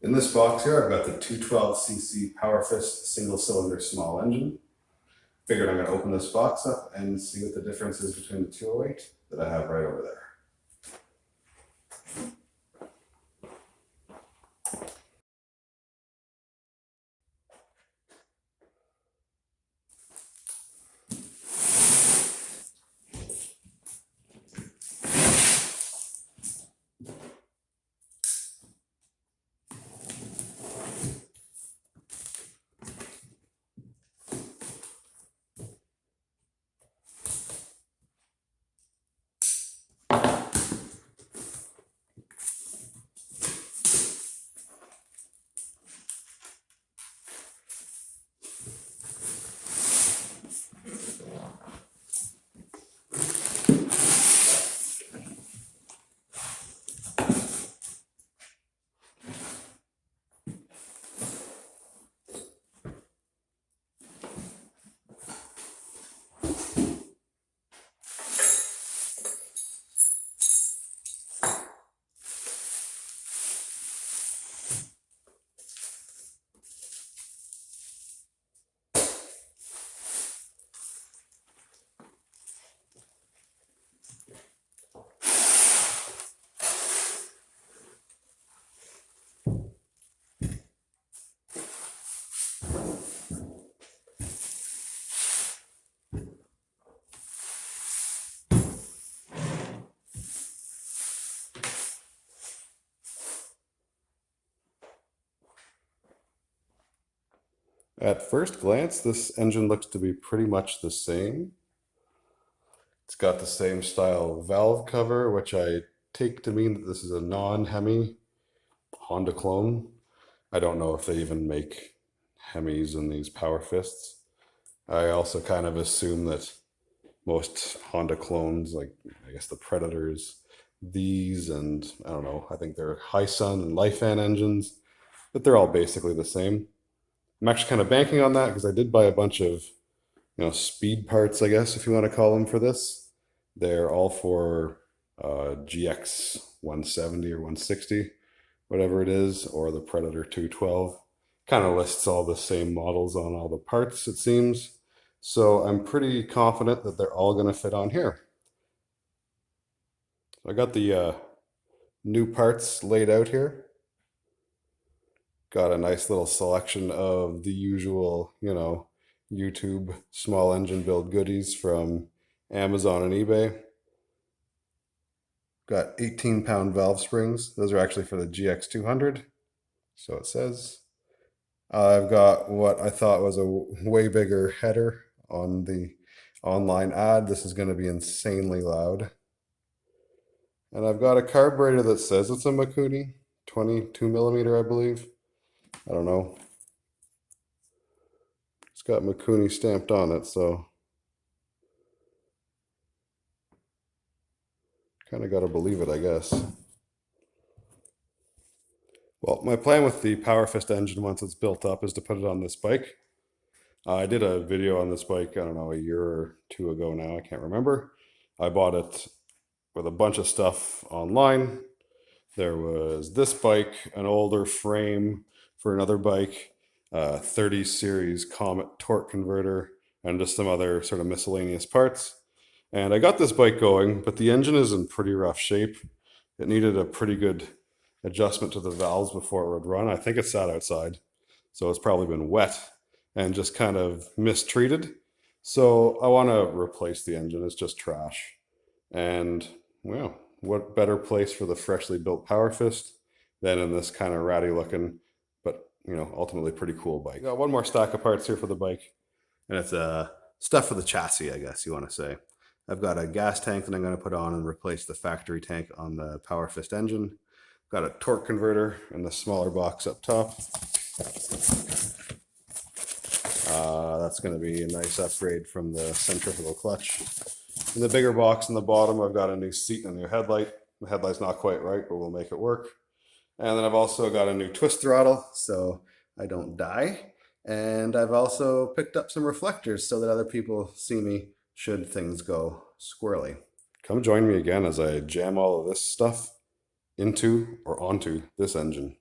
In this box here, I've got the 212cc Powerfist single-cylinder small engine. Figured I'm going to open this box up and see what the difference is between the 208 that I have right over there. At first glance, this engine looks to be pretty much the same. It's got the same style valve cover, which I take to mean that this is a non-Hemi Honda clone. I don't know if they even make Hemis in these Powerfists. I also kind of assume that most Honda clones, like I guess the Predators, these, and I don't know, I think they're Hisun and Lifan engines, but they're all basically the same. I'm actually kind of banking on that because I did buy a bunch of, speed parts, I guess, if you want to call them, for this. They're all for GX 170 or 160, whatever it is, or the Predator 212. Kind of lists all the same models on all the parts, it seems. So I'm pretty confident that they're all going to fit on here. So I got the new parts laid out here. Got a nice little selection of the usual, YouTube small engine build goodies from Amazon and eBay. Got 18-pound valve springs. Those are actually for the GX 200. So it says. I've got what I thought was a way bigger header on the online ad. This is going to be insanely loud. And I've got a carburetor that says it's a Mikuni, 22 millimeter, I believe. I don't know. It's got Mikuni stamped on it, so kind of got to believe it, I guess. Well, my plan with the Powerfist engine once it's built up is to put it on this bike. I did a video on this bike, I don't know, a year or two ago now, I can't remember. I bought it with a bunch of stuff online. There was this bike, an older frame for another bike, 30 series Comet torque converter, and just some other sort of miscellaneous parts. And I got this bike going, but the engine is in pretty rough shape. It needed a pretty good adjustment to the valves before it would run. I think it sat outside, so it's probably been wet and just kind of mistreated. So I want to replace the engine. It's just trash. And, well, what better place for the freshly built Powerfist than in this kind of ratty looking, but, ultimately pretty cool bike. Got one more stack of parts here for the bike, and it's stuff for the chassis, I guess you want to say. I've got a gas tank that I'm going to put on and replace the factory tank on the Powerfist engine. Got a torque converter in the smaller box up top. That's going to be a nice upgrade from the centrifugal clutch. In the bigger box in the bottom, I've got a new seat and a new headlight. The headlight's not quite right, but we'll make it work. And then I've also got a new twist throttle so I don't die. And I've also picked up some reflectors so that other people see me should things go squirrely. Come join me again as I jam all of this stuff into or onto this engine.